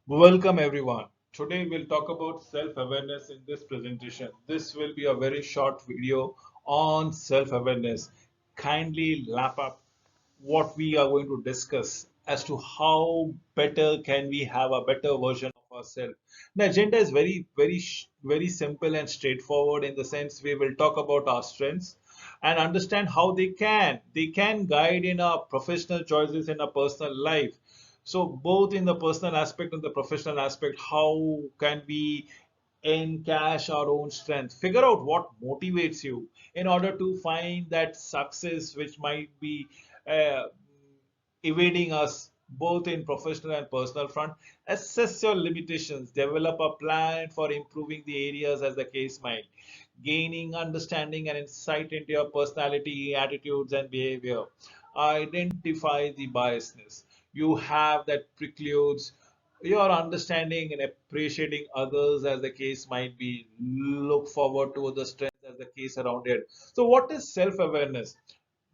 Welcome everyone. Today we'll talk about self-awareness in this presentation. This will be a very short video on self-awareness. Kindly lap up what we are going to discuss as to how better can we have a better version of ourselves. The agenda is very simple and straightforward in the sense we will talk about our strengths and understand how they can guide in our professional choices in our personal life. So both in the personal aspect and the professional aspect, how can we encash our own strength? Figure out what motivates you in order to find that success which might be uh, evading us both in professional and personal front. Assess your limitations, develop a plan for improving the areas as the case might, gaining understanding and insight into your personality, attitudes, and behavior. Identify the biasness you have that precludes your understanding and appreciating others as the case might be. Look forward to the strength as the case around it. So, what is self awareness?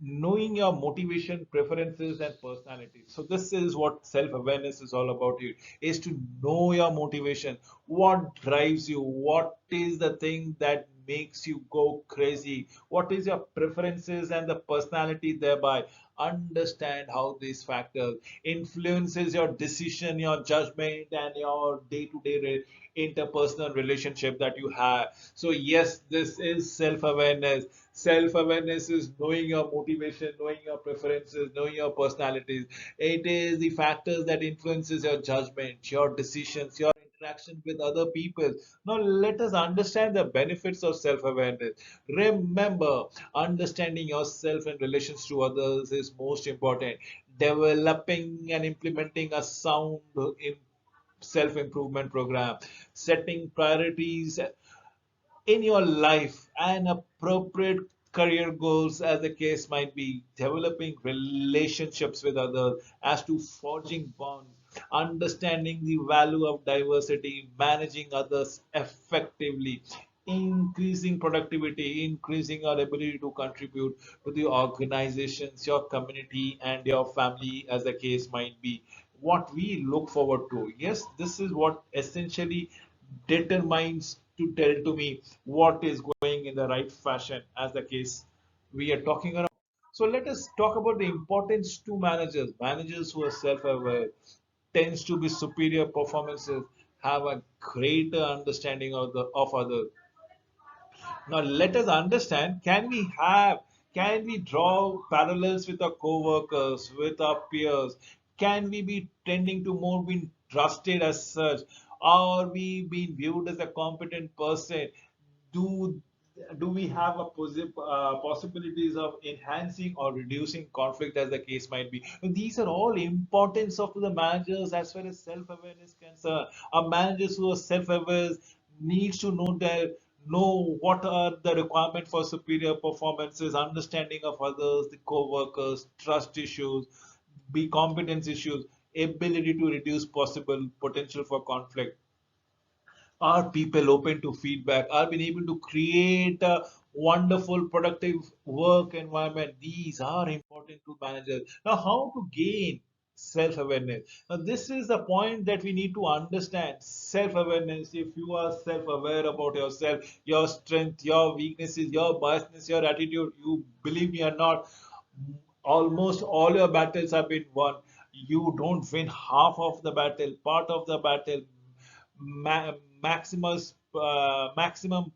Knowing your motivation, preferences, and personality. So this is what self-awareness is all about. You is to know your motivation, what drives you, what is the thing that makes you go crazy, what is your preferences and the personality thereby. Understand how these factors influences your decision, your judgment, and your day-to-day interpersonal relationship that you have. So yes, this is self-awareness. Self-awareness is knowing your motivation, knowing your preferences, knowing your personalities. It is the factors that influences your judgment, your decisions, your interaction with other people. Now let us understand the benefits of self-awareness. Remember, understanding yourself and relations to others is most important. Developing and implementing a sound self-improvement program, setting priorities in your life and appropriate career goals as the case might be, developing relationships with others as to forging bonds, understanding the value of diversity, managing others effectively, increasing productivity, increasing our ability to contribute to the organizations, your community, and your family as the case might be. What we look forward to. Yes, this is what essentially determines to tell to me what is going in the right fashion as the case we are talking around. So let us talk about the importance to managers. Managers who are self-aware tends to be superior performances, have a greater understanding of others. Now let us understand, can we draw parallels with our co-workers, with our peers? Can we be tending to more being trusted as such? Are we being viewed as a competent person? Do do we have possibilities of enhancing or reducing conflict as the case might be? These are all importance of the managers as far as self-awareness concerned. A managers who are self-aware needs to know what are the requirement for superior performances, understanding of others, the co-workers, trust issues, be competence issues, ability to reduce possible potential for conflict. Are people open to feedback? Are being able to create a wonderful, productive work environment? These are important to managers. Now, how to gain self-awareness? Now, this is the point that we need to understand. Self-awareness, if you are self-aware about yourself, your strength, your weaknesses, your biasness, your attitude, you believe me or not, almost all your battles have been won. You don't win half of the battle, part of the battle, ma- maximus maximum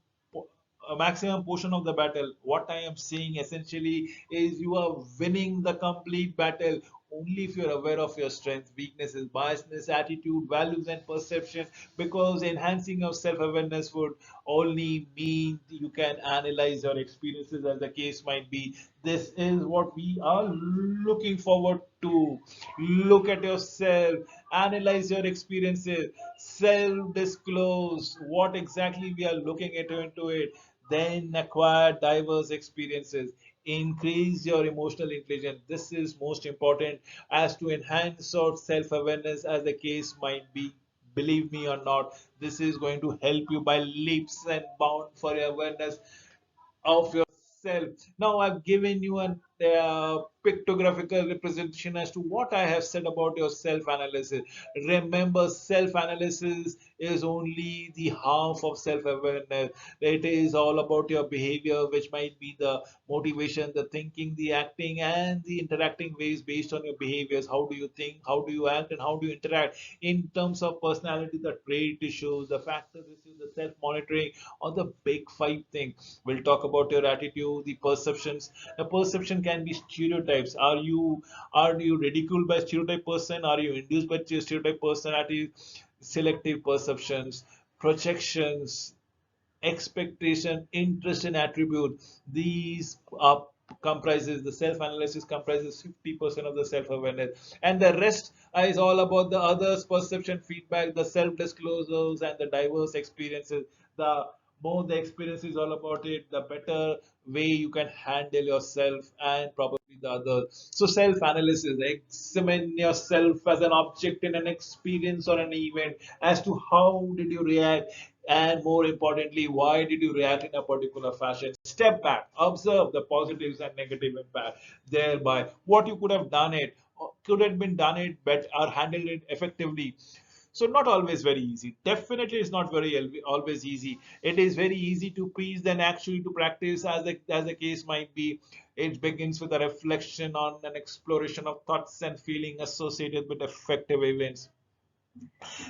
maximum portion of the battle. What I am saying essentially is you are winning the complete battle only if you're aware of your strengths, weaknesses, biasness, attitude, values, and perception. Because enhancing your self-awareness would only mean you can analyze your experiences as the case might be. This is what we are looking forward to. Look at yourself, analyze your experiences, self disclose what exactly we are looking into it, then acquire diverse experiences, increase your emotional intelligence. This is most important as to enhance your self awareness as the case might be. Believe me or not, this is going to help you by leaps and bounds for your awareness of yourself. Now I've given you an pictographical representation as to what I have said about your self analysis. Remember, self analysis is only the half of self awareness. It is all about your behavior, which might be the motivation, the thinking, the acting, and the interacting ways based on your behaviors. How do you think, how do you act, and how do you interact? In terms of personality, the trait issues, the factors issues, the self monitoring, or the big five things. We'll talk about your attitude, the perceptions. The perception can be stereotypes. Are you ridiculed by stereotype person? Are you induced by stereotype personality? Selective perceptions, projections, expectation, interest, and attribute. These are comprises the self-analysis comprises 50% of the self-awareness, and the rest is all about the others perception, feedback, the self-disclosures, and the diverse experiences. The more the experience is all about it, the better way you can handle yourself and probably the others. So self-analysis, examine yourself as an object in an experience or an event as to how did you react, and more importantly, why did you react in a particular fashion? Step back, observe the positives and negative impact. Thereby, what you could have done it, could have been done it better or handled it effectively. So not always very easy. Definitely, it's not very always easy. It is very easy to preach than actually to practice, as the case might be. It begins with a reflection on an exploration of thoughts and feeling associated with effective events.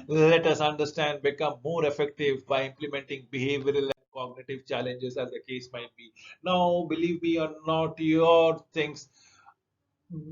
Let us understand, become more effective by implementing behavioral and cognitive challenges, as the case might be. Now, believe me or not, your things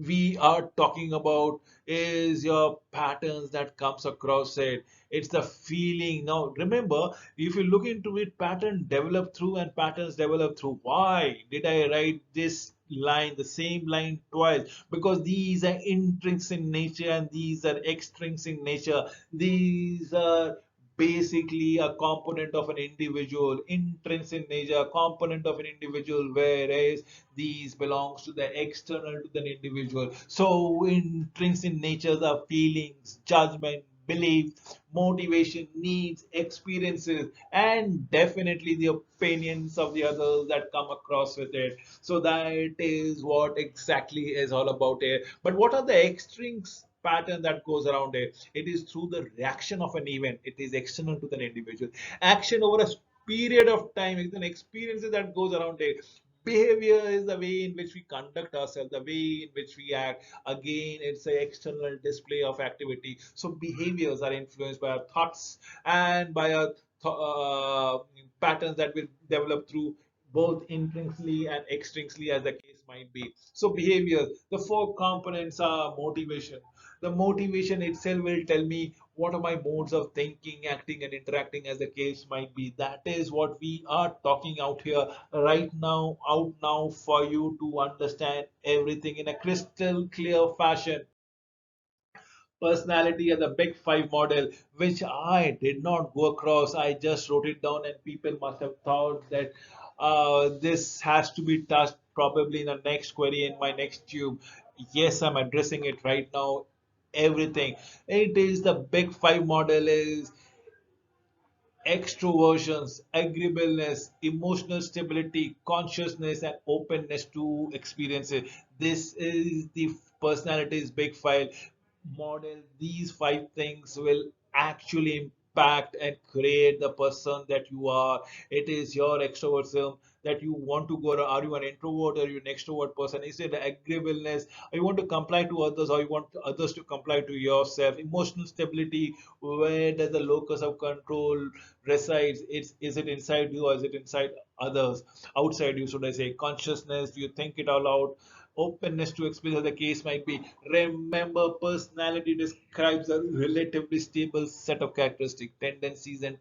we are talking about is your patterns that comes across it. It's the feeling. Now remember, if you look into it, pattern develop through and patterns develop through. Why did I write this line, the same line twice? Because these are intrinsic in nature and these are extrinsic in nature. These are basically a component of an individual, intrinsic in nature, a component of an individual, whereas these belongs to the external to the individual. So intrinsic natures are feelings, judgment, belief, motivation, needs, experiences, and definitely the opinions of the others that come across with it. So that is what exactly is all about it. But what are the extrinsic pattern that goes around it? It is through the reaction of an event. It is external to the individual. Action over a period of time is an experience that goes around it. Behavior is the way in which we conduct ourselves, the way in which we act. Again, it's an external display of activity. So behaviors are influenced by our thoughts and by our patterns that will develop through both intrinsically and extrinsically, as the case might be. So behaviors, the four components are motivation. The motivation itself will tell me what are my modes of thinking, acting, and interacting, as the case might be. That is what we are talking out here right now, out now, for you to understand everything in a crystal clear fashion. Personality as a big five model, which I did not go across. I just wrote it down, and people must have thought that this has to be touched probably in the next query in my next tube. Yes, I'm addressing it right now. Everything. It is the big five model is extroversions, agreeableness, emotional stability, consciousness, and openness to experiences. This is the personality's big file model. These five things will actually impact and create the person that you are. It is your extrovertism that you want to go. Are you an introvert or are you an extrovert person? Is it agreeableness? Or you want to comply to others or you want others to comply to yourself? Emotional stability, where does the locus of control resides? Is it inside you or is it inside others, outside you, should I say? Consciousness, do you think it all out? Openness to experience, the case might be. Remember, personality describes a relatively stable set of characteristics, tendencies, and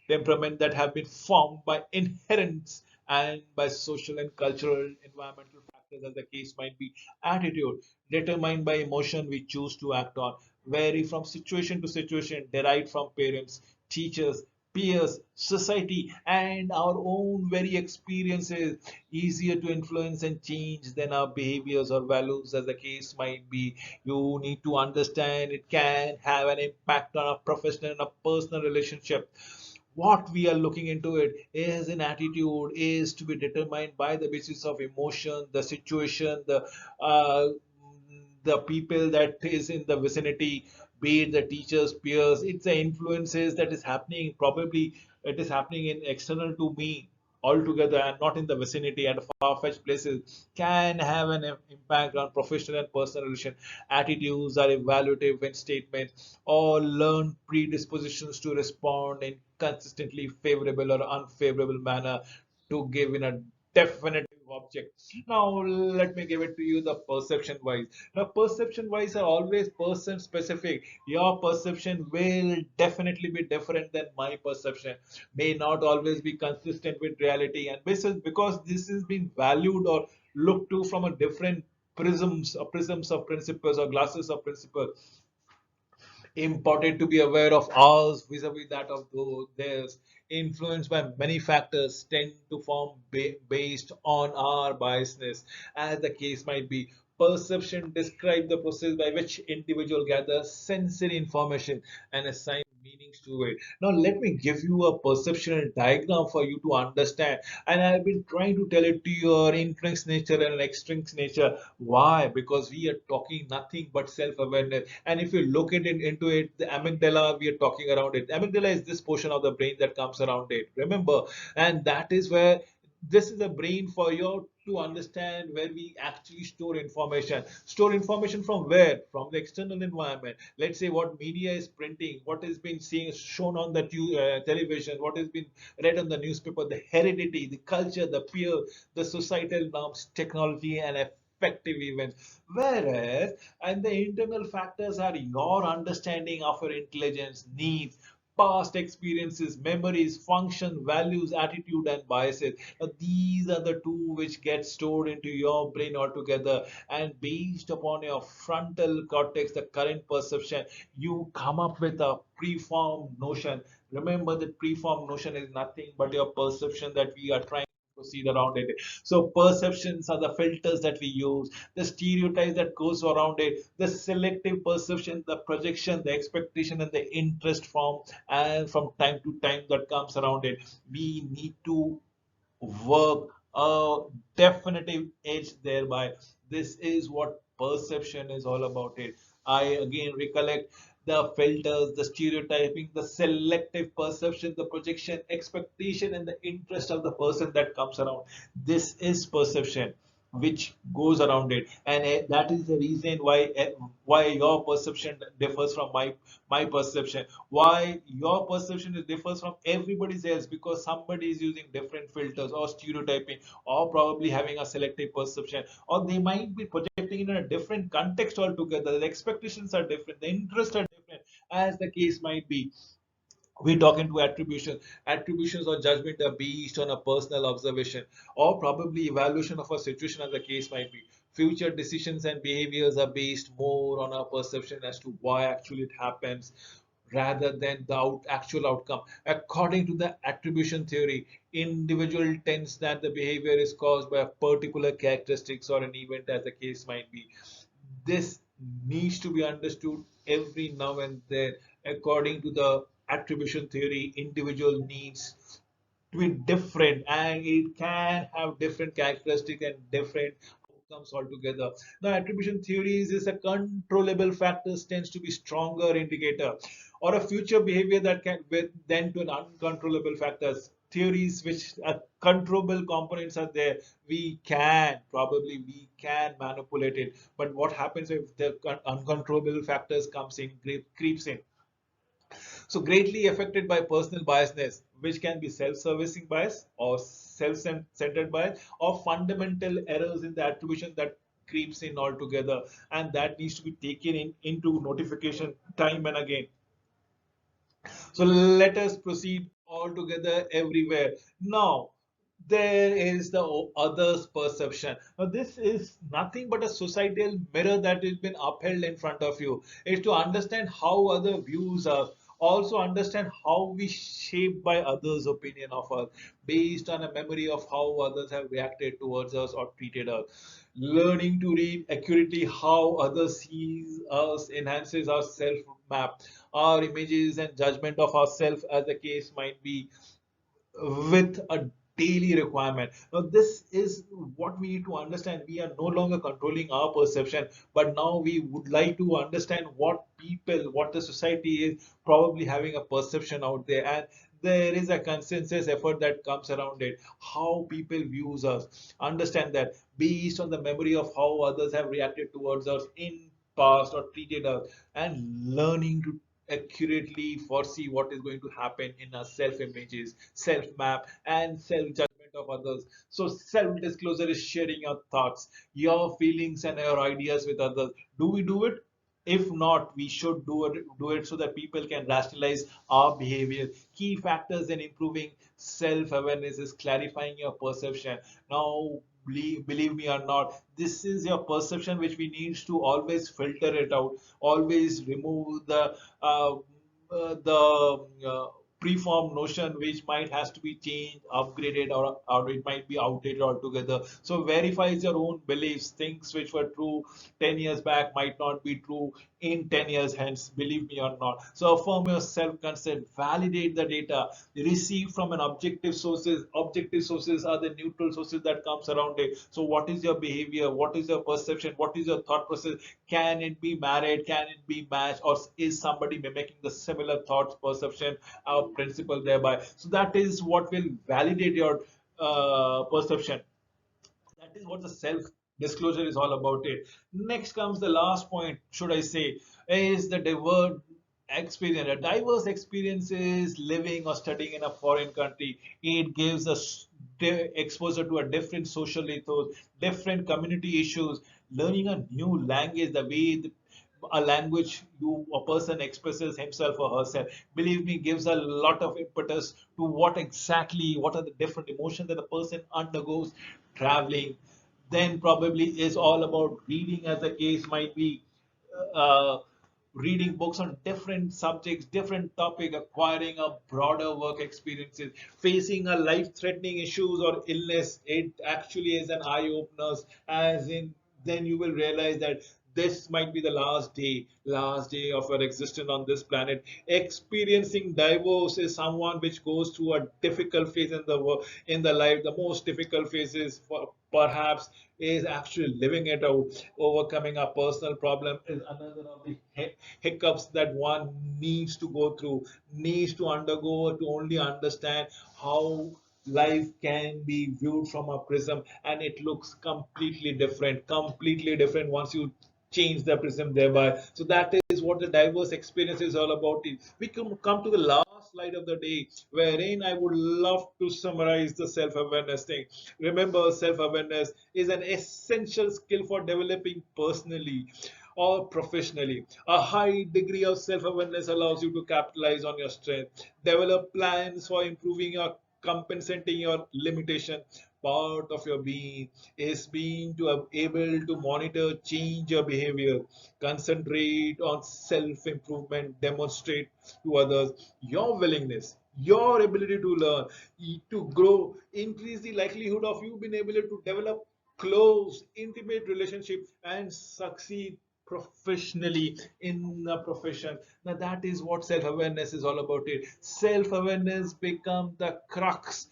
temperament that have been formed by inherence and by social and cultural environmental factors, as the case might be. Attitude, determined by emotion we choose to act on, vary from situation to situation, derived from parents, teachers, peers, society, and our own very experiences, easier to influence and change than our behaviors or values, as the case might be. You need to understand it can have an impact on a professional and a personal relationship. what we are looking into it is an attitude is to be determined by the basis of emotion, the situation, uh, the people that is in the vicinity, be it the teachers, peers. It's the influences that is happening. Probably it is happening in external to me altogether and not in the vicinity and far-fetched places can have an impact on professional and personal relation. Attitudes are evaluative when statements or learned predispositions to respond in consistently favorable or unfavorable manner to give in a definitive object. Now let me give it to you the perception wise. Now perception wise are always person specific. Your perception will definitely be different than my perception, may not always be consistent with reality, and this is because this is being valued or looked to from a different prisms of principles or glasses of principles. Important to be aware of ours vis-a-vis that of theirs, influenced by many factors, tend to form based on our biasness, as the case might be. Perception describe the process by which individual gather sensory information and assign meanings to it. Now let me give you a perceptual diagram for you to understand, and I've been trying to tell it to your intrinsic nature and extrinsic nature. Why? Because we are talking nothing but self-awareness. And if you look at it into it, the amygdala, we are talking around it. Amygdala is this portion of the brain that comes around it. Remember, and that is where this is a brain for you to understand where we actually store information. Store information from where? From the external environment. Let's say what media is printing, what is being seen shown on the television, what has been read on the newspaper, the heredity, the culture, the peer, the societal norms, technology, and effective events. Whereas, and the internal factors are your understanding of your intelligence, needs, past experiences, memories, function, values, attitude, and biases. Now, these are the two which get stored into your brain altogether, and based upon your frontal cortex, the current perception, you come up with a preformed notion. Remember that preformed notion is nothing but your perception that we are trying to proceed around it. So perceptions are the filters that we use, the stereotypes that goes around it, the selective perception, the projection, the expectation, and the interest form, and from time to time that comes around it. We need to work a definitive edge thereby. This is what perception is all about it. I again recollect the filters, the stereotyping, the selective perception, the projection, expectation, and the interest of the person that comes around. This is perception which goes around it, and that is the reason why your perception differs from my perception, why your perception differs from everybody's else, because somebody is using different filters or stereotyping or probably having a selective perception, or they might be projecting in a different context altogether. The expectations are different, the interests are different, as the case might be. We talk into attribution. Attributions or judgment are based on a personal observation or probably evaluation of a situation, as the case might be. Future decisions and behaviors are based more on our perception as to why actually it happens rather than the actual outcome. According to the attribution theory, individual tends that the behavior is caused by a particular characteristics or an event, as the case might be. This needs to be understood every now and then. According to the attribution theory, individual needs to be different and it can have different characteristics and different outcomes altogether. Now, attribution theories is a controllable factors tends to be stronger indicator or a future behavior that can with then to an uncontrollable factors. Theories which are controllable components are there, we can manipulate it. But what happens if the uncontrollable factors comes in, creeps in? So greatly affected by personal biasness, which can be self-servicing bias or self-centered bias or fundamental errors in the attribution that creeps in altogether, and that needs to be taken into notification time and again. So let us proceed all together everywhere. Now, there is the other's perception. Now, this is nothing but a societal mirror that has been upheld in front of you. Is to understand how other views are, also understand how we shaped by others' opinion of us, based on a memory of how others have reacted towards us or treated us. Learning to read accurately how others sees us enhances our self map, our images and judgment of ourselves, as the case might be, with a daily requirement. Now, this is what we need to understand. We are no longer controlling our perception, but now we would like to understand what people, what the society is probably having a perception out there. And there is a consensus effort that comes around it. How people views us. Understand that based on the memory of how others have reacted towards us in past or treated us, and learning to accurately foresee what is going to happen in our self images, self map, and self judgment of others. So, self disclosure is sharing your thoughts, your feelings, and your ideas with others. Do we do it? If not, we should do it so that people can rationalize our behavior. Key factors in improving self awareness is clarifying your perception. Now, believe me or not, this is your perception which we need to always filter it out, always remove the preformed notion which might has to be changed, upgraded, or it might be outdated altogether. So verifies your own beliefs. Things which were true 10 years back might not be true in 10 years hence, believe me or not. So affirm your self-concept, validate the data, receive from an objective sources. Objective sources are the neutral sources that comes around it. So what is your behavior? What is your perception? What is your thought process? Can it be married? Can it be matched? Or is somebody mimicking the similar thoughts, perception, principle thereby? So that is what will validate your perception. That is what the self disclosure is all about. It next comes the last point, should I say, is the diverse experience. A diverse experience is living or studying in a foreign country. It gives us exposure to a different social ethos, different community issues, learning a new language, the way a language a person expresses himself or herself, believe me, gives a lot of impetus to what are the different emotions that a person undergoes traveling. Then probably is all about reading, as the case might be, uh, reading books on different subjects, different topic, acquiring a broader work experiences, facing a life-threatening issues or illness. It actually is an eye-opener, as in then you will realize that this might be the last day of your existence on this planet. Experiencing divorce is someone which goes through a difficult phase in the work, in the life. The most difficult phases for perhaps is actually living it out. Overcoming a personal problem is another of the hiccups that one needs to go through, needs to undergo to only understand how life can be viewed from a prism, and it looks completely different once you change the prism thereby. So that is what the diverse experience is all about. We come to the last slide of the day, wherein I would love to summarize the self-awareness thing. Remember, self-awareness is an essential skill for developing personally or professionally. A high degree of self-awareness allows you to capitalize on your strength, develop plans for improving your compensating your limitation. Part of your being is being to able to monitor, change your behavior, concentrate on self-improvement, demonstrate to others your willingness, your ability to learn, to grow, increase the likelihood of you being able to develop close, intimate relationship and succeed professionally in a profession. Now that is what self-awareness is all about. It self-awareness become the crux.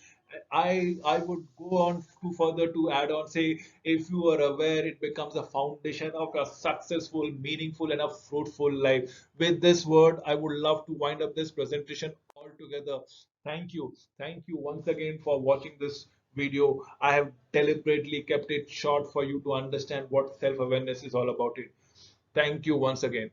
I would go on to further to add on, say, if you are aware, it becomes a foundation of a successful, meaningful, and a fruitful life. With this word, I would love to wind up this presentation altogether. Thank you once again for watching this video. I have deliberately kept it short for you to understand what self-awareness is all about. It. Thank you once again.